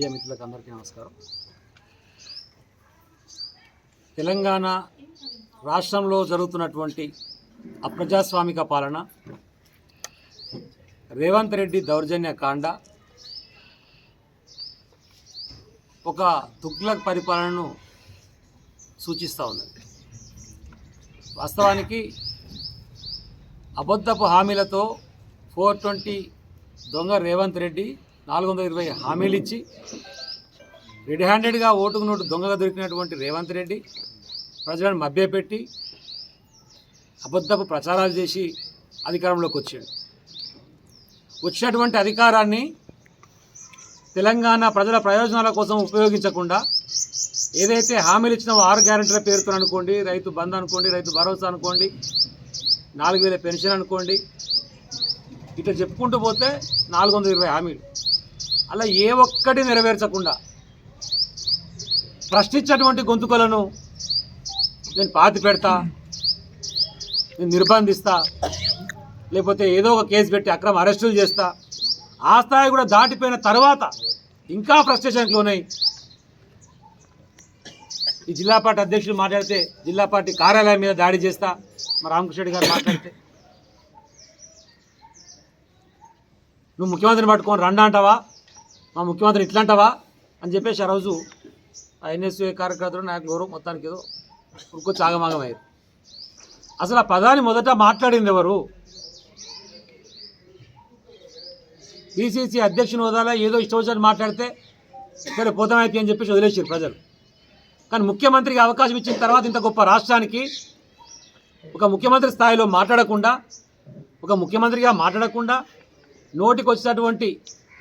Media మిత్రులకు అందరికీ నమస్కారం. తెలంగాణ రాష్ట్రంలో జరుగుతున్నటువంటి అప్రజాస్వామిక పాలన, రేవంత్ రెడ్డి దౌర్జన్య కాండ, ఒక తుగ్లక్ పరిపాలనను సూచిస్తూ ఉన్నది. వాస్తవానికి అబద్ధపు హామీలతో 420 దొంగ రేవంత్ రెడ్డి 420 హామీలు ఇచ్చి రెడీ హ్యాండెడ్గా ఓటుకు నోటు దొంగగా దొరికినటువంటి రేవంత్ రెడ్డి ప్రజలను మభ్యపెట్టి అబద్ధపు ప్రచారాలు చేసి అధికారంలోకి వచ్చాడు. వచ్చినటువంటి అధికారాన్ని తెలంగాణ ప్రజల ప్రయోజనాల కోసం ఉపయోగించకుండా ఏదైతే హామీలు ఇచ్చిన 6 గ్యారెంటీల పేరుతో అనుకోండి, రైతు బంధు అనుకోండి, రైతు భరోసా అనుకోండి, 4000 పెన్షన్ అనుకోండి, ఇట్లా చెప్పుకుంటూ పోతే 420 హామీలు, అలా ఏ ఒక్కటి నెరవేర్చకుండా ప్రశ్నించేటువంటి గొంతుకలను నేను పాతి పెడతా, నేను నిర్బంధిస్తా, లేకపోతే ఏదో ఒక కేసు పెట్టి అక్రమ అరెస్టులు చేస్తా, ఆ స్థాయి కూడా దాటిపోయిన తర్వాత ఇంకా ఫ్రస్ట్రేషన్కి లోనై ఈ జిల్లా పార్టీ అధ్యక్షులు మాట్లాడితే జిల్లా పార్టీ కార్యాలయం మీద దాడి చేస్తా, మా రామకృష్ణ రెడ్డి గారు మాట్లాడితే నువ్వు ముఖ్యమంత్రిని పట్టుకొని రండా అంటావా, మా ముఖ్యమంత్రిని ఇట్లా అంటావా అని చెప్పేసి ఆ రోజు ఆ ఎన్ఎస్యూ కార్యకర్తలు నాకు గౌరవం మొత్తానికి ఏదో ఉరుకొచ్చి ఆగమాగమయ్యారు. అసలు ఆ పదాన్ని మొదట మాట్లాడింది ఎవరు? పిసిసి అధ్యక్షుని హోదాలో ఏదో ఇష్టం వచ్చినట్టు మాట్లాడితే సరే పోతామైతే అని చెప్పేసి వదిలేసారు ప్రజలు. కానీ ముఖ్యమంత్రికి అవకాశం ఇచ్చిన తర్వాత ఇంత గొప్ప రాష్ట్రానికి ఒక ముఖ్యమంత్రి స్థాయిలో మాట్లాడకుండా, ఒక ముఖ్యమంత్రిగా మాట్లాడకుండా నోటికి వచ్చినటువంటి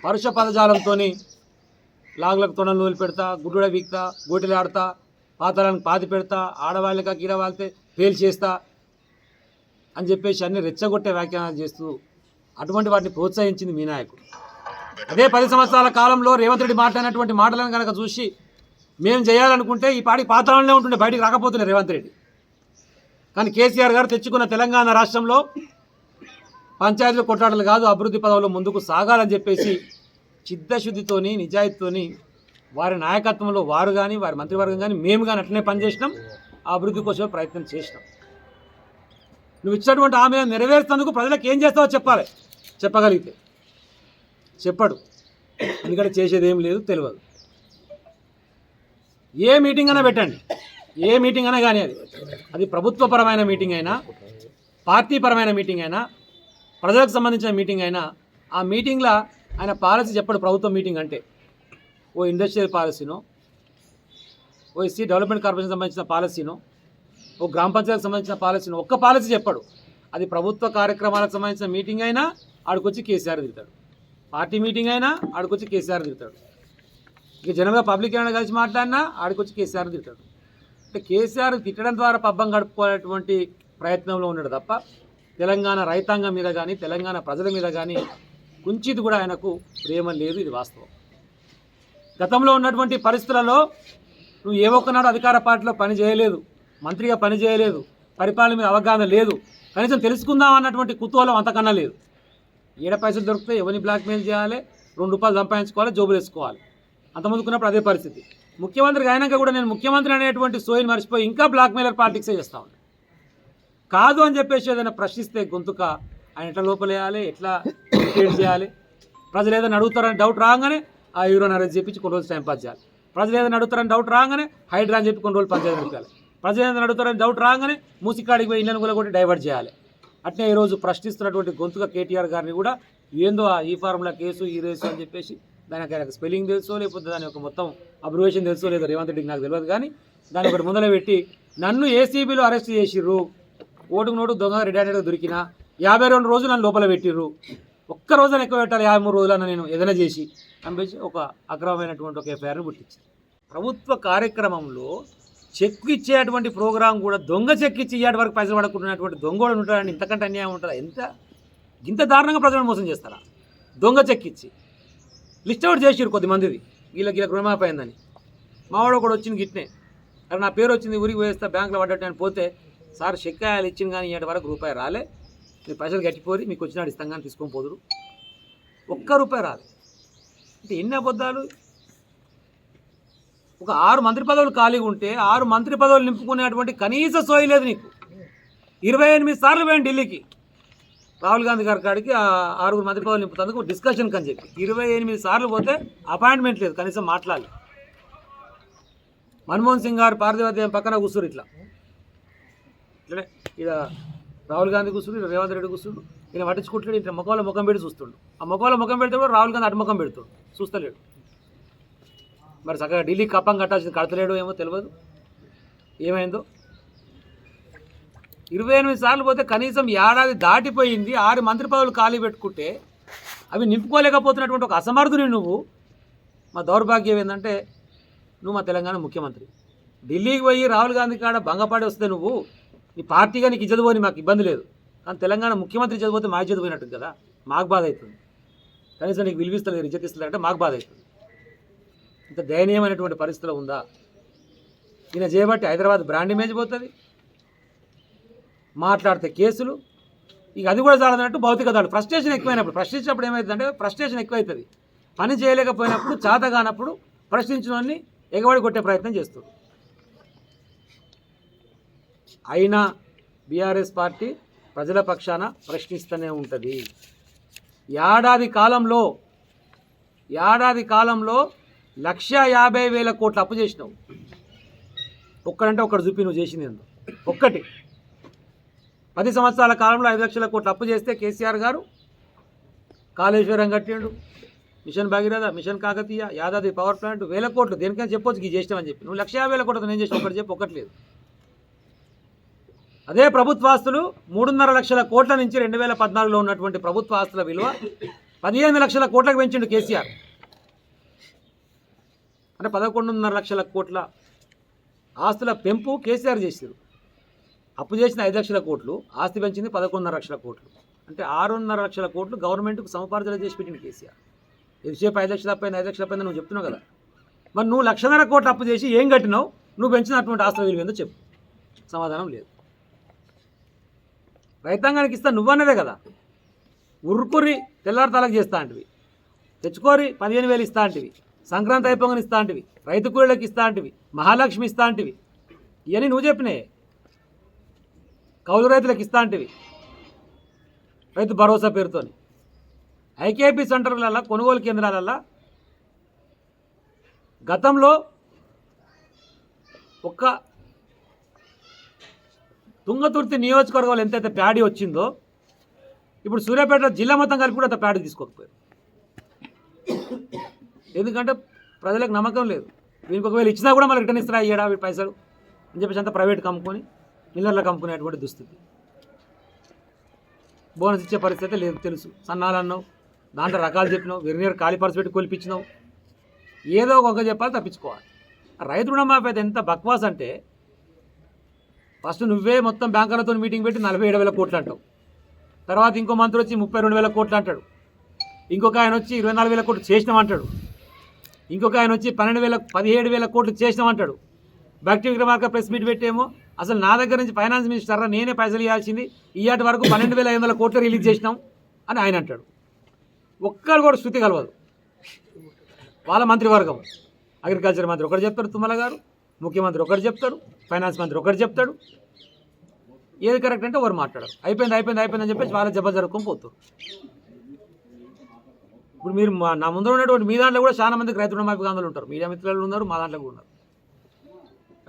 పరుష పదజాలంతో లాగులకు తొండలు వదిలిపెడతా, గుడ్డుడ వీక్తా, గోటిలు ఆడతా, పాతాలను పాతి పెడతా, ఆడవాళ్ళక గీడవాళ్ళతే ఫెయిల్ చేస్తా అని చెప్పేసి అన్ని రెచ్చగొట్టే వ్యాఖ్యానాలు చేస్తూ అటువంటి వాటిని ప్రోత్సహించింది మీ నాయకుడు. అదే 10 సంవత్సరాల కాలంలో రేవంత్ రెడ్డి మాట్లాడినటువంటి మాటలను కనుక చూసి మేము చేయాలనుకుంటే ఈ పాడి పాతాళంలో ఉంటుండే, బయటికి రాకపోతుండే రేవంత్ రెడ్డి. కానీ కేసీఆర్ గారు తెచ్చుకున్న తెలంగాణ రాష్ట్రంలో పంచాయతీలు కొట్లాటలు కాదు, అభివృద్ధి పదవులు ముందుకు సాగాలని చెప్పేసి చిత్తశుద్ధితోని నిజాయితీతోని వారి నాయకత్వంలో వారు కానీ వారి మంత్రివర్గం కానీ మేము కానీ అట్లనే పనిచేసినాం, ఆ అభివృద్ధి కోసమే ప్రయత్నం చేసినాం. నువ్వు ఇచ్చినటువంటి హామీలను నెరవేర్చేందుకు ప్రజలకు ఏం చేస్తావో చెప్పాలి. చెప్పగలిగితే చెప్పడు, ఎందుకంటే చేసేది ఏం లేదు, తెలియదు. ఏ మీటింగ్ అయినా పెట్టండి, ఏ మీటింగ్ అయినా కానీ అది ప్రభుత్వపరమైన మీటింగ్ అయినా, పార్టీపరమైన మీటింగ్ అయినా, ప్రజలకు సంబంధించిన మీటింగ్ అయినా, ఆ మీటింగ్లో ఆయన పాలసీ చెప్పడు. ప్రభుత్వ మీటింగ్ అంటే ఓ ఇండస్ట్రియల్ పాలసీనో, ఓ ఎస్సీ డెవలప్మెంట్ కార్పొరేషన్ సంబంధించిన పాలసీనో, ఓ గ్రామ పంచాయతీకి సంబంధించిన పాలసీనో, ఒక్క పాలసీ చెప్పడు. అది ప్రభుత్వ కార్యక్రమాలకు సంబంధించిన మీటింగ్ అయినా ఆడికొచ్చి కేసీఆర్ తిడతాడు, పార్టీ మీటింగ్ అయినా ఆడికొచ్చి కేసీఆర్ తిడతాడు, ఇక జనంగా పబ్లిక్ ఏమైనా కలిసి మాట్లాడినా ఆడికొచ్చి కేసీఆర్ తిడతాడు. అంటే కేసీఆర్ తిట్టడం ద్వారా పబ్బం గడుపుకోవాలనేటువంటి ప్రయత్నంలో ఉన్నాడు తప్ప తెలంగాణ రైతాంగం మీద కానీ తెలంగాణ ప్రజల మీద కానీ కుంచిది కూడా ఆయనకు ప్రేమ లేదు. ఇది వాస్తవం. గతంలో ఉన్నటువంటి పరిస్థితులలో నువ్వు ఏ ఒక్కనాడు అధికార పార్టీలో పని చేయలేదు, మంత్రిగా పని చేయలేదు, పరిపాలన మీద అవగాహన లేదు, కనీసం తెలుసుకుందాం అన్నటువంటి కుతూహలం అంతకన్నా లేదు. ఏడ పైసలు దొరికితే ఎవరిని బ్లాక్మెయిల్ చేయాలి, 2 రూపాయలు సంపాదించుకోవాలి, జోబులు వేసుకోవాలి. అంతమందుకున్నప్పుడు అదే పరిస్థితి. ముఖ్యమంత్రికి అయినాక కూడా నేను ముఖ్యమంత్రి అనేటువంటి సోయిని మర్చిపోయి ఇంకా బ్లాక్మెయిలర్ పాలిటిక్సే చేస్తూ ఉన్నాను. కాదు అని చెప్పేసి ఏదైనా ప్రశ్నిస్తే గొంతుక ఆయన ఎట్లా లోపలేయాలి, ఎట్లా క్రియేట్ చేయాలి. ప్రజలు ఏదైనా అడుగుతారని డౌట్ రాగానే ఆ హీరోని అరెస్ట్ చేపించి కొన్ని రోజులు టైం పాస్ చేయాలి. ప్రజలు ఏదైనా అడుగుతారని డౌట్ రాగానే హైడ్రా అని చెప్పి కొన్ని రోజులు పంచాయతీ నడిపాలి. ప్రజలు ఏదైనా అడుగుతారని డౌట్ రాగానే మూసికాడికి పోయి ఇళ్ళను కూడా కొట్టి డైవర్ట్ చేయాలి. అట్నే ఈరోజు ప్రశ్నిస్తున్నటువంటి గొంతుక కేటీఆర్ గారిని కూడా ఏందో ఈ ఫార్ములా కేసు ఈ రేసు అని చెప్పేసి దానికి ఆయనకు స్పెల్లింగ్ తెలుసో లేకపోతే దాని యొక్క మొత్తం అబ్రివేషన్ తెలుసో లేదో రేవంత్ రెడ్డికి నాకు తెలియదు. కానీ దాన్ని ఒకటి ముందర పెట్టి నన్ను ఏసీబీలో అరెస్ట్ చేసిర్రు, ఓటుకు నోటు దొంగ రెడీ హ్యాండెడ్గా దొరికిన 52 రోజులు నన్ను లోపల పెట్టిర్రు, ఒక్క రోజున ఎక్కువ పెట్టాలి 53 రోజులన్న నేను ఏదైనా చేసి అనిపించి ఒక అక్రమమైనటువంటి ఒక ఎఫ్ఐఆర్ని పుట్టించారు. ప్రభుత్వ కార్యక్రమంలో చెక్ ఇచ్చేటువంటి ప్రోగ్రాం కూడా దొంగ చెక్ ఇచ్చి ఇయ్యాటి వరకు పైసలు పడుకుంటున్నటువంటి దొంగోడు ఉంటాడని ఇంతకంటే అన్యాయం ఉంటుందా? ఇంత దారుణంగా ప్రజలను మోసం చేస్తారా? దొంగ చెక్ ఇచ్చి లిస్ట్ అవుట్ చేసిరు కొద్దిమందిది, వీళ్ళకి రుణమాఫీ అయిందని. మావాడు కూడా వచ్చింది గిట్నే, అరే నా పేరు వచ్చింది ఊరికి వేస్తా బ్యాంకులో పడ్డట్టు అని పోతే సార్ చెక్ అయ్యాలి ఇచ్చింది కానీ ఇయ్యాటి వరకు రూపాయి రాలే, మీరు పైసలు కట్టిపోయి మీకు వచ్చినాడు ఇస్తాం కానీ తీసుకొని పోదురు, ఒక్క రూపాయి రాలే. అంటే ఎన్ని అబద్ధాలు! ఒక 6 మంత్రి పదవులు ఖాళీగా ఉంటే 6 మంత్రి పదవులు నింపుకునేటువంటి కనీస సోయి లేదు నీకు. 28 సార్లు పోయాను ఢిల్లీకి రాహుల్ గాంధీ గారి కాడికి 6 మంత్రి పదవులు నింపుతందుకు డిస్కషన్ అని చెప్పి 28 సార్లు పోతే అపాయింట్మెంట్ లేదు, కనీసం మాట్లాడాలి. మన్మోహన్ సింగ్ గారు పార్థివ పక్కన కూర్చురు ఇట్లా ఇలా రాహుల్ గాంధీ కూర్చుడు, ఇలా రేవంత్ రెడ్డి కూర్చుడు. ఈయన పట్టించుకుంటాడు, ఇట్లా ముఖంలో ముఖం పెట్టి చూస్తుండు. ఆ ముఖంలో ముఖం పెడితే కూడా రాహుల్ గాంధీ అటు ముఖం పెడుతాడు, చూస్తలేడు. మరి చక్కగా ఢిల్లీ కప్పం కట్టాల్సింది కడతలేడు ఏమో తెలియదు ఏమైందో. 28 సార్లు పోతే కనీసం ఏడాది దాటిపోయింది, 6 మంత్రి పదవులు ఖాళీ పెట్టుకుంటే అవి నింపుకోలేకపోతున్నటువంటి ఒక అసమర్థుని నువ్వు. మా దౌర్భాగ్యం ఏంటంటే నువ్వు మా తెలంగాణ ముఖ్యమంత్రి. ఢిల్లీకి పోయి రాహుల్ గాంధీ కాడ భంగపడి వస్తే నువ్వు నీ పార్టీగా నీకు ఇజ్జత పోని మాకు ఇబ్బంది లేదు, కానీ తెలంగాణ ముఖ్యమంత్రి చదివితే మా ఇజ్జత పోయినట్టు కదా, మాకు బాధ అవుతుంది. కనీసం నీకు విలువిస్తలేదు, ఇజ్జత ఇస్తలేదంటే మాకు బాధ అవుతుంది. ఇంత దయనీయమైనటువంటి పరిస్థితిలో ఉందా? ఈయన చేయబట్టి హైదరాబాద్ బ్రాండ్ ఇమేజ్ పోతుంది, మాట్లాడితే కేసులు. ఇక అది కూడా చాలదన్నట్టు భౌతిక దాడులు. ఫ్రస్ట్రేషన్ ఎక్కువైనప్పుడు, ప్రశ్నించినప్పుడు ఏమవుతుందంటే ఫ్రస్ట్రేషన్ ఎక్కువవుతుంది. పని చేయలేకపోయినప్పుడు, చేత కానప్పుడు ప్రశ్నించడాన్ని ఎగబడి కొట్టే ప్రయత్నం చేస్తుంది. అయినా బీఆర్ఎస్ పార్టీ ప్రజల పక్షాన ప్రశ్నిస్తూనే ఉంటుంది. ఏడాది కాలంలో 1,50,000 కోట్లు అప్పు చేసినావు. ఒక్కడంటే ఒక్కడు చూపి నువ్వు చేసింది ఎందుకు? ఒక్కటి 10 సంవత్సరాల కాలంలో 5 లక్షల కోట్లు అప్పు చేస్తే కేసీఆర్ గారు కాళేశ్వరం కట్టిండు, mission Bhagiratha, mission Kakatiya, Yadadri power plant, 1000 కోట్లు దేనికైనా చెప్పొచ్చు ఇది చేసినామని చెప్పి. నువ్వు 1,50,000 కోట్లతో నేను చేసిన ఒకటి చెప్పి ఒక్కట్లేదు. అదే ప్రభుత్వ ఆస్తులు 3.5 లక్షల కోట్ల నుంచి 2014లో ఉన్నటువంటి ప్రభుత్వ ఆస్తుల విలువ 15 లక్షల కోట్లకు పెంచిండు కేసీఆర్. అంటే 11.5 లక్షల కోట్ల ఆస్తుల పెంపు కేసీఆర్ చేశారు. అప్పు చేసిన 5 లక్షల కోట్లు, ఆస్తి పెంచింది 11.5 లక్షల కోట్లు. అంటే 6.5 లక్షల కోట్లు గవర్నమెంట్కు సముపార్జన చేసి పెట్టింది కేసీఆర్. ఎంతసేపు 5 లక్షల పైన 5 లక్షల పైన నువ్వు చెప్తున్నావు కదా, మరి నువ్వు 1,50,000 కోట్లు అప్పు చేసి ఏం కట్టినావు? నువ్వు పెంచినటువంటి ఆస్తుల విలువ ఏందో చెప్పు. సమాధానం లేదు. రైతాంగానికి ఇస్తా నువ్వన్నదే కదా, ఉరుకురి తెల్లారితలకు చేస్తా అంటివి, తెచ్చుకోరి 15,000 ఇస్తా అంటివి, సంక్రాంతి అయిపోగానే ఇస్తా అంటివి, రైతు కూలీలకు ఇస్తా అంటివి, మహాలక్ష్మి ఇస్తా అంటివి. ఇవన్నీ నువ్వు చెప్పినాయి. కౌలు రైతులకు ఇస్తా అంటివి, రైతు భరోసా పేరుతోని. ఐకేపీ సెంటర్లలో, కొనుగోలు కేంద్రాలలో గతంలో ఒక్క తుంగతుర్తి నియోజకవర్గంలో ఎంతైతే ప్యాడీ వచ్చిందో ఇప్పుడు సూర్యాపేట జిల్లా మొత్తం కలిపి కూడా అంత ప్యాడీ తీసుకోకపోయారు. ఎందుకంటే ప్రజలకు నమ్మకం లేదు. వీనికి ఒకవేళ ఇచ్చినా కూడా మళ్ళీ రిటర్న్ ఇస్తారా ఇయ్యడా వీటి పైసలు అని చెప్పేసి అంతా ప్రైవేట్కి అమ్ముకొని మిల్లర్లకు అమ్ముకునేటువంటి దుస్థితి. బోనస్ ఇచ్చే పరిస్థితి లేదు, తెలుసు. సన్నాలు అన్నావు, దాంట్లో రకాలు చెప్పినావు, వెర్నియర్ ఖాళీ పర్సు పెట్టి కొలిపించినావు, ఏదో ఒక చెప్పాలి, తప్పించుకోవాలి. రైతు రుణమాఫీ అయితే ఎంత బక్వాస్ అంటే ఫస్ట్ నువ్వే మొత్తం బ్యాంకర్లతో మీటింగ్ పెట్టి 47,000 కోట్లు అంటావు. తర్వాత ఇంకో మంత్రి వచ్చి 32,000 కోట్లు అంటాడు. ఇంకొక ఆయన వచ్చి 24,000 కోట్లు చేసినామంటాడు. ఇంకొక ఆయన వచ్చి 17,000 కోట్లు చేసినామంటాడు. భక్తి విక్రమార్క ప్రెస్ మీట్ పెట్టేమో అసలు నా దగ్గర నుంచి ఫైనాన్స్ మినిస్టర్ నేనే పైసలు ఇవ్వాల్సింది, ఇయ్యాటి వరకు 12,500 కోట్లు రిలీజ్ చేసినాం అని ఆయన అంటాడు. ఒక్కరు కూడా శృతి కలవదు. వాళ్ళ మంత్రివర్గం, అగ్రికల్చర్ మంత్రి ఒకటి చెప్తాడు, తుమ్మల గారు, ముఖ్యమంత్రి ఒకటి చెప్తాడు, ఫైనాన్స్ మంత్రి ఒకటి చెప్తాడు. ఏది కరెక్ట్ అంటే ఎవరు మాట్లాడరు. అయిపోయింది అని చెప్పేసి వాళ్ళ జబ్బ జరుపుకొని పోతారు. ఇప్పుడు మీరు నా ముందర ఉన్నటువంటి మీ దాంట్లో కూడా చాలా మందికి రైతు రుణమాఫీ ఆందోళన ఉంటారు. మీడియా మిత్రులు ఉన్నారు, మా దాంట్లో కూడా ఉన్నారు.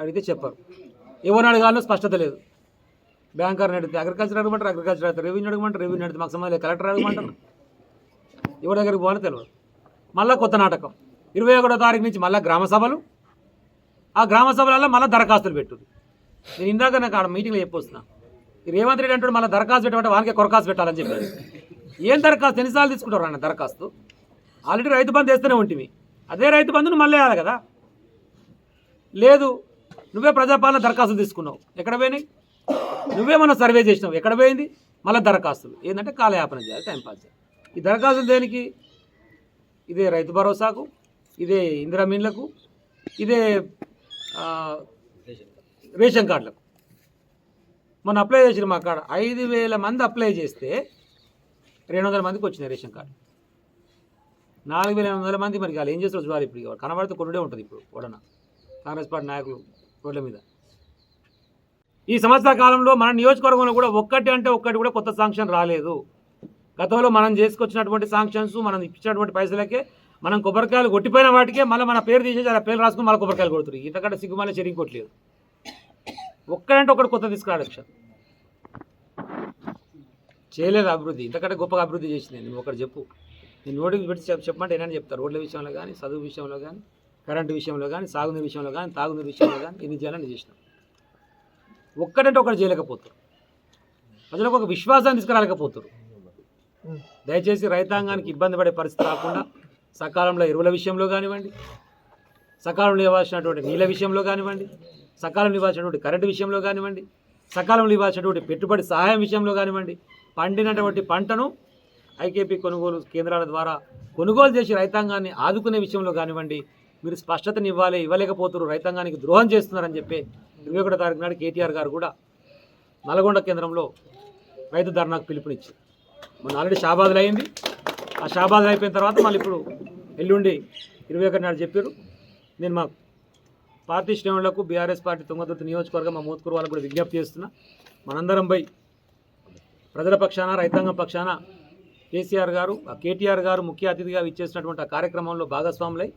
అడిగితే చెప్పారు. ఎవరిని అడగాలో స్పష్టత లేదు. బ్యాంకర్ని అడిగితే అగ్రికల్చర్ అడగమంటారు, అగ్రికల్చర్ అడిగితే రెవెన్యూ అడగమంటారు, రెవెన్యూ అడిగితే మాకు సంబంధం లేదు కలెక్టర్ అడగమంటారు. ఎవరి దగ్గరికి పోవాలో తెలియదు. మళ్ళీ కొత్త నాటకం 21వ తారీఖు నుంచి మళ్ళీ గ్రామ సభలు. ఆ గ్రామ సభలలో మళ్ళీ దరఖాస్తులు పెట్టుది. నేను ఇందాక నాకు ఆడ మీటింగ్లో చెప్పొస్తున్నా. రేవంత్ రెడ్డి అంటాడు మళ్ళీ దరఖాస్తు పెట్టమంటే వానికే కొరకాసు పెట్టాలని చెప్పాడు. ఏం దరఖాస్తు? ఎన్నిసార్లు తీసుకుంటారు అన్న దరఖాస్తు? ఆల్రెడీ రైతు బంధు వేస్తూనే ఉంటుంది. అదే రైతు బంధును మళ్ళీ వేయాలి కదా. లేదు, నువ్వే ప్రజాపాలన దరఖాస్తులు తీసుకున్నావు, ఎక్కడ పోయినాయి? నువ్వేమన్నా సర్వే చేసినావు, ఎక్కడ పోయింది? మళ్ళీ దరఖాస్తులు ఏంటంటే కాలయాపన చేయాలి, టైంపాస్ చేయాలి. ఈ దరఖాస్తులు దేనికి? ఇదే రైతు భరోసాకు, ఇదే ఇందిరా మిన్లకు, ఇదే రేషన్ కార్డులకు. మొన్న అప్లై చేసిన మా కాడ 5,000 మంది అప్లై చేస్తే 200 మందికి వచ్చినాయి రేషన్ కార్డు. 4,800 మంది మరి వాళ్ళు ఏం చేస్తారో చూడాలి. ఇప్పుడు కనబడితే కొనుడే ఉంటుంది ఇప్పుడు కూడా. కాంగ్రెస్ పార్టీ నాయకులు రోడ్ల మీద. ఈ సంవత్సర కాలంలో మన నియోజకవర్గంలో కూడా ఒక్కటి కూడా కొత్త శాంక్షన్ రాలేదు. గతంలో మనం చేసుకొచ్చినటువంటి శాంక్షన్స్, మనం ఇచ్చినటువంటి పైసలకే మనం కొబ్బరికాయలు కొట్టిపోయిన వాటికే మళ్ళీ మన పేరు తీసేసి అలా పేరు రాసుకుని మళ్ళీ కొబ్బరికాయలు కొడుతుంది. ఇంతకంటే సిగ్గుమాలే చెరిగి కొట్టలేదు. ఒక్కటి కొత్త తీసుకురాడు లక్ష్యం చేయలేదు అభివృద్ధి. ఇంతకంటే గొప్పగా అభివృద్ధి చేసింది నేను ఒకటి చెప్పు. నేను నోటికి పెట్టి చెప్పమంటే ఏమైనా చెప్తారు. రోడ్ల విషయంలో కానీ, చదువు విషయంలో కానీ, కరెంటు విషయంలో కానీ, సాగునీరు విషయంలో కానీ, తాగునీరు విషయంలో కానీ ఎన్ని చేయాలని చేసినాం. ఒకటి చేయలేకపోతారు. ప్రజలకు ఒక విశ్వాసాన్ని తీసుకురాలేకపోతారు. దయచేసి రైతాంగానికి ఇబ్బంది పడే పరిస్థితి రాకుండా సకాలంలో ఎరువుల విషయంలో కానివ్వండి, సకాలంలో ఇవ్వాల్సినటువంటి నీళ్ళ విషయంలో కానివ్వండి, సకాలంలో ఇవ్వాల్సినటువంటి కరెంటు విషయంలో కానివ్వండి, సకాలంలో ఇవ్వాల్సినటువంటి పెట్టుబడి సహాయం విషయంలో కానివ్వండి, పండినటువంటి పంటను ఐకేపీ కొనుగోలు కేంద్రాల ద్వారా కొనుగోలు చేసి రైతాంగాన్ని ఆదుకునే విషయంలో కానివ్వండి, మీరు స్పష్టతని ఇవ్వలేకపోతున్నారు, రైతాంగానికి ద్రోహం చేస్తున్నారని చెప్పి 21వ తారీఖు నాడు కేటీఆర్ గారు కూడా నల్గొండ కేంద్రంలో రైతు ధర్నాకు పిలుపునిచ్చారు. మొన్న ఆల్రెడీ షాబాద్లు అయింది. ఆ షాబాద్లు అయిపోయిన తర్వాత మళ్ళీ ఇప్పుడు ఎల్లుండి 21 నాడు చెప్పారు. నేను మా పార్టీ శ్రేణులకు బీఆర్ఎస్ పార్టీ తుంగతుర్తి నియోజకవర్గం మా మోత్కూరు వాళ్ళకు కూడా విజ్ఞప్తి చేస్తున్నా. మనందరం పోయి ప్రజల పక్షాన, రైతాంగం పక్షాన కేటీఆర్ గారు ముఖ్య అతిథిగా ఇచ్చేసినటువంటి ఆ కార్యక్రమంలో భాగస్వాములై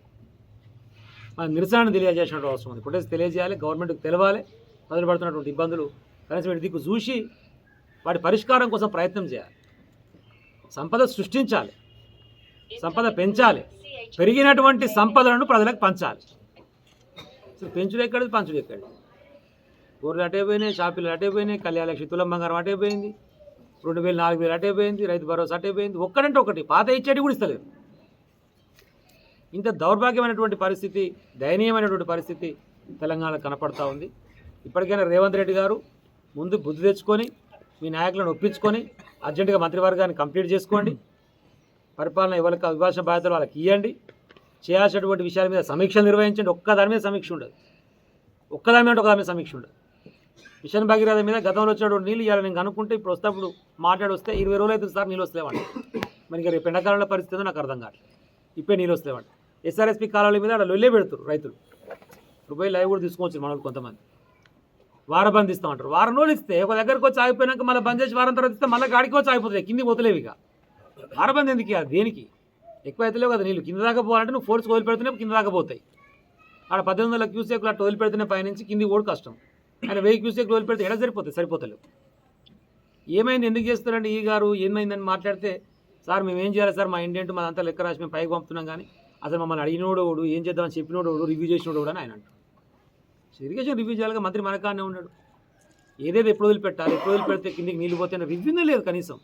మన నిరసనను తెలియజేసినటువంటి అవసరం ఉంది. ప్రొటెస్ట్ తెలియజేయాలి, గవర్నమెంట్కి తెలవాలి. ప్రజలు పడుతున్నటువంటి ఇబ్బందులు కనీసం వీటి దిక్కు చూసి వాటి పరిష్కారం కోసం ప్రయత్నం చేయాలి. సంపద సృష్టించాలి, సంపద పెంచాలి, పెరిగినటువంటి సంపదలను ప్రజలకు పంచాలి. అసలు పెంచుడు ఎక్కడిది, పంచుడు ఎక్కడిది? గోర్లు అటే పోయినాయి, షాపులు అటే పోయినాయి, కళ్యాణలక్ష్మి తులం బంగారం అటే పోయింది, 2000 4000 అటే పోయింది, రైతు భరోసా అటే పోయింది. ఒక్కడంటే ఒకటి పాత ఇచ్చేటి కూడా ఇస్తలేదు. ఇంత దౌర్భాగ్యమైనటువంటి పరిస్థితి, దయనీయమైనటువంటి పరిస్థితి తెలంగాణలో కనపడతా ఉంది. ఇప్పటికైనా రేవంత్ రెడ్డి గారు ముందు బుద్ధి తెచ్చుకొని మీ నాయకులను ఒప్పించుకొని అర్జెంటుగా మంత్రివర్గాన్ని కంప్లీట్ చేసుకోండి. పరిపాలన ఇవ్వాల్సిన బాధ్యతలు వాళ్ళకి ఇవ్వండి. చేయాల్సినటువంటి విషయాల మీద సమీక్షలు నిర్వహించండి. ఒక్కదాని మీద సమీక్ష ఉండదు, ఒక్కదాని మీద సమీక్ష ఉండదు. మిషన్ భగీరథ మీద గతంలో వచ్చినటువంటి నీళ్ళు ఇవ్వాలి నేను అనుకుంటే ఇప్పుడు వస్తేప్పుడు వస్తే 20 రోజులు అవుతుంది సార్ నీళ్ళు వస్తలేవండి. మరి ఇంకా రేపు ఎండాకాలంలో పరిస్థితి నాకు అర్థం కావట్లేదు. ఇప్పుడే నీళ్ళు వస్తలేవండి. ఎస్ఆర్ఎస్పీ కాలాల మీద అక్కడ లొల్లే పెడుతురు రైతులు. ఇప్పుడు పోయి లైవ్ కూడా తీసుకోవచ్చు మనకు కొంతమంది. వారం బంద్ ఇస్తామంటారు. వారం రోజులు ఇస్తే ఒక దగ్గరకు వచ్చి ఆగిపోయినాక మళ్ళీ బంద్ చేసి వారం తర్వాత ఇస్తే మళ్ళీ గాడికి వచ్చి ఆగిపోతుంది. కింది పోతలేవు. ఇక వారం బంద్ ఎందుకు? దేనికి? ఎక్కువ అవుతలేవు కదా నీళ్ళు. కింద దాకా పోవాలంటే నువ్వు ఫోర్స్ వదిలిపెడితేనే కింద దాకా పోతాయి. అక్కడ 1800 క్యూసెక్లు అట్లా వదిలిపెడితేనే పైనుంచి కింది కూడా కష్టం. ఆయన 1000 క్యూసెక్లు వదిలిపెడితే ఎడ సరిపోతలేవు. ఏమైంది, ఎందుకు చేస్తారంటే ఈ గారు ఏమైందని మాట్లాడితే, సార్ మేము ఏం చేయాలి సార్, మా ఇండియన్ మాదంతా లెక్క రాసి మేము పైకి పంపుతున్నాం, కానీ అసలు మమ్మల్ని అడిగినోడు ఏం చేద్దామని చెప్పినోడు రివ్యూ చేసినోడు అని ఆయన అంటారు. ఇరిగేషన్ రివ్యూ చేయాలిగా, మంత్రి మనకానే ఉన్నాడు. ఏదేదో ఎప్పుడు వదిలిపెట్టాలి, ఎప్పుడు వదిలిపెడితే కిందికి నీళ్ళు పోతే రివ్యూనే లేదు, కనీసం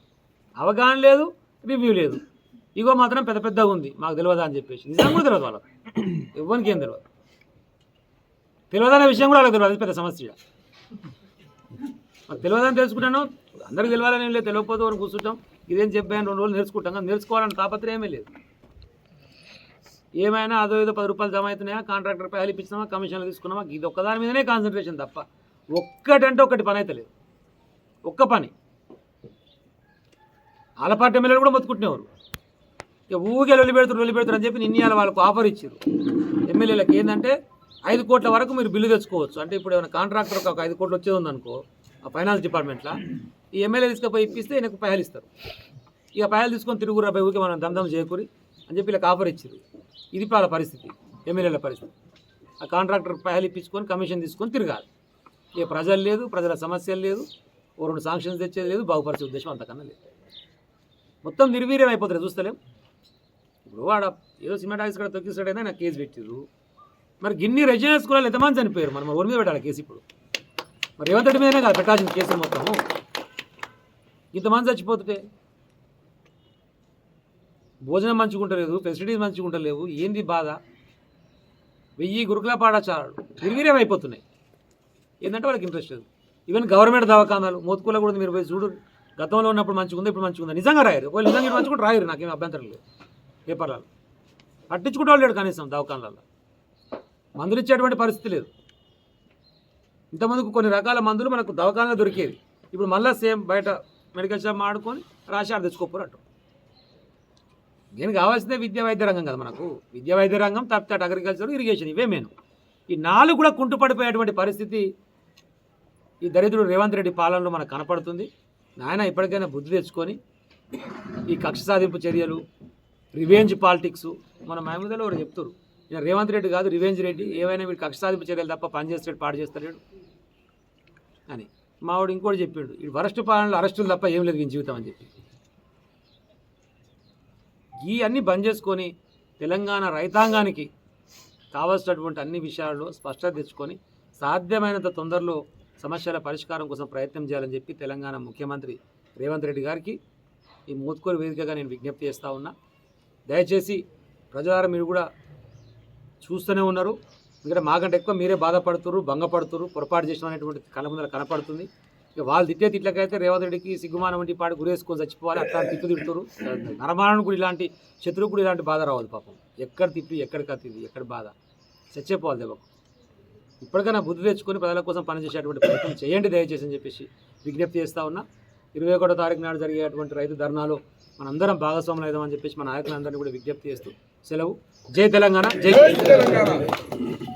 అవగాహన లేదు, రివ్యూ లేదు. ఇగో మాత్రం పెద్దగా ఉంది, మాకు తెలియదా అని చెప్పేసి. నిజంగా కూడా తెలియదు వాళ్ళకి, ఎవరికి ఏం తెలియదనే విషయం కూడా వాళ్ళకి తెలియదు. అది పెద్ద సమస్య. మాకు తెలియదని తెలుసుకుంటాను, అందరికి తెలియాలని ఏం లేదు. తెలియకపోతే వరకు కూర్చుంటాం, ఇదేం చెప్పాను 2 రోజులు నేర్చుకుంటాం, కానీ నేర్చుకోవాలని తాపత్రయమే లేదు. ఏమైనా అదో ఏదో 10 రూపాయలు జమ అవుతున్నాయా, కాంట్రాక్టర్ పైలు ఇప్పించినామా, కమిషన్లు తీసుకున్నామా, ఇది ఒక్కదాని మీదనే కాన్సన్ట్రేషన్ తప్ప ఒకటి పని అయితే లేదు. ఒక్క పని. ఆలపాటి ఎమ్మెల్యేలు కూడా మొత్తుకుంటునేవారు. ఇక ఊగే లొల్లి పెడతారు అని చెప్పి నిన్నయాల వాళ్ళకు ఆఫర్ ఇచ్చారు ఎమ్మెల్యేలకు. ఏంటంటే 5 కోట్ల వరకు మీరు బిల్లు తెచ్చుకోవచ్చు. అంటే ఇప్పుడు ఏమైనా కాంట్రాక్టర్కి ఒక 5 కోట్లు వచ్చేది ఉందనుకో ఆ ఫైనాన్స్ డిపార్ట్మెంట్లో, ఈ ఎమ్మెల్యే తీసుకుపోయి ఇప్పిస్తే ఈయనకు పైసలు ఇస్తారు. ఇక పైసలు తీసుకొని తిరుగురా ఊరికే మనం దమ్దం చేయకూరి అని చెప్పి వీళ్ళకి ఆఫర్ ఇచ్చారు. ఇది వాళ్ళ పరిస్థితి, ఎమ్మెల్యేల పరిస్థితి. ఆ కాంట్రాక్టర్ పైసలు ఇప్పించుకొని కమిషన్ తీసుకొని తిరగాలి. ఇక ప్రజలు లేదు, ప్రజల సమస్యలు లేదు, 2 శాంక్షన్స్ తెచ్చేది లేదు, బాగుపరిచే ఉద్దేశం అంతకన్నా లేదు. మొత్తం నిర్వీర్యం అయిపోతుంది. చూస్తలేం. ఇప్పుడు వాడ ఏదో సిమెంట్ ఆఫీస్ కూడా తొక్కిస్తాడైనా నాకు కేసు పెట్టారు. మరి గిన్ని రెజినల్ స్కూల్లో ఎంతమంది చనిపోయారు? మనం ఊరి మీద పెట్టాలి కేసు. ఇప్పుడు మరి రేవంత్ రెడ్డి మీదనే కదా పెట్టాల్సిన కేసు మొత్తము. ఇంతమంది చచ్చిపోతుంటే భోజనం మంచిగా ఉంటలేదు, ఫెసిలిటీస్ మంచిగా ఉంటలేవు, ఏంది బాధ? 1000 గురుకుల పాఠశాలలు నిర్వీర్యం అయిపోతున్నాయి. ఏంటంటే వాళ్ళకి ఇంట్రెస్ట్ లేదు. ఈవెన్ గవర్నమెంట్ దవాఖానాలు మోత్కూల కూడా మీరు పోయి చూడు, గతంలో ఉన్నప్పుడు మంచిగా ఉంది, ఇప్పుడు మంచిగా ఉంది. నిజంగా రాయరు. వాళ్ళు నిజంగా మంచిగా రాయరు, నాకేం అభ్యంతరం లేదు. పేపర్లలో పట్టించుకుంటే వాళ్ళు లేడు. కనీసం దవాఖానాలలో మందులు ఇచ్చేటువంటి పరిస్థితి లేదు. ఇంతమందికి కొన్ని రకాల మందులు మనకు దవాఖానాలో దొరికేది. ఇప్పుడు మళ్ళీ సేమ్ బయట మెడికల్ షాప్ ఆడుకొని రాసి ఆడ తెచ్చుకోపోరు అంటారు. దీనికి కావాల్సిందే విద్యా వైద్య రంగం కదా మనకు. విద్యా వైద్య రంగం, తప్పితే అగ్రికల్చర్, ఇరిగేషన్, ఇవే మెయిన్. ఈ 4 కూడా కుంటుపడిపోయేటువంటి పరిస్థితి ఈ దరిద్రుడు రేవంత్ రెడ్డి పాలనలో మనకు కనపడుతుంది. నాయన ఇప్పటికైనా బుద్ధి తెచ్చుకొని ఈ కక్ష సాధింపు చర్యలు, రివెంజ్ పాలిటిక్స్, మన మహమూదలో ఒకటి చెప్తారు, ఈయన రేవంత్ రెడ్డి కాదు రివెంజ్ రెడ్డి, ఏవైనా వీడు కక్ష సాధింపు చర్యలు తప్ప పని చేస్తాడు పాడు చేస్తలేడు అని మావాడు ఇంకోటి చెప్పిండు, ఈ వరస్ట్ పాలనలో అరెస్టులు తప్ప ఏం లేదు ఈ జీవితం అని చెప్పి. ఈ అన్నీ బంద్ చేసుకొని తెలంగాణ రైతాంగానికి కావాల్సినటువంటి అన్ని విషయాల్లో స్పష్టత తెచ్చుకొని సాధ్యమైనంత తొందరలో సమస్యల పరిష్కారం కోసం ప్రయత్నం చేయాలని చెప్పి తెలంగాణ ముఖ్యమంత్రి రేవంత్ రెడ్డి గారికి ఈ మోత్కూరు వేదికగా నేను విజ్ఞప్తి చేస్తూ ఉన్నా. దయచేసి ప్రజలారా మీరు కూడా చూస్తూనే ఉన్నారు, ఎందుకంటే మాకంటే ఎక్కువ మీరే బాధపడుతున్నారు, భంగపడుతున్నారు, పొరపాటు చేసిన అనేటువంటి కళ్ళ ముందర కనపడుతుంది. ఇక వాళ్ళు తిట్టే తిట్లకైతే రేవంత్ రెడ్డికి సిగ్గుమానం వంటి పాటు గురేసుకొని చచ్చిపోవాలి, అట్లాంటి తిట్టు తిడుతున్నారు. నరమాలను కూడా ఇలాంటి శత్రువు కూడా ఇలాంటి బాధ రావద్దు పాపం. ఎక్కడ తిట్టు, ఎక్కడ కత్తిది, ఎక్కడ బాధ, చచ్చిపోవాలి దెబ్బకు. ఇప్పటికైనా బుద్ధి తెచ్చుకొని ప్రజల కోసం పనిచేసేటువంటి ప్రయత్నం చేయండి దయచేసి అని చెప్పేసి విజ్ఞప్తి చేస్తూ ఉన్నా. 21వ తారీఖు నాడు జరిగేటువంటి రైతు ధర్నాలో మనందరం భాగస్వాములు అవుదామని చెప్పేసి మన నాయకులందరినీ కూడా విజ్ఞప్తి చేస్తూ సెలవు. జై తెలంగాణ, జై తెలంగాణ.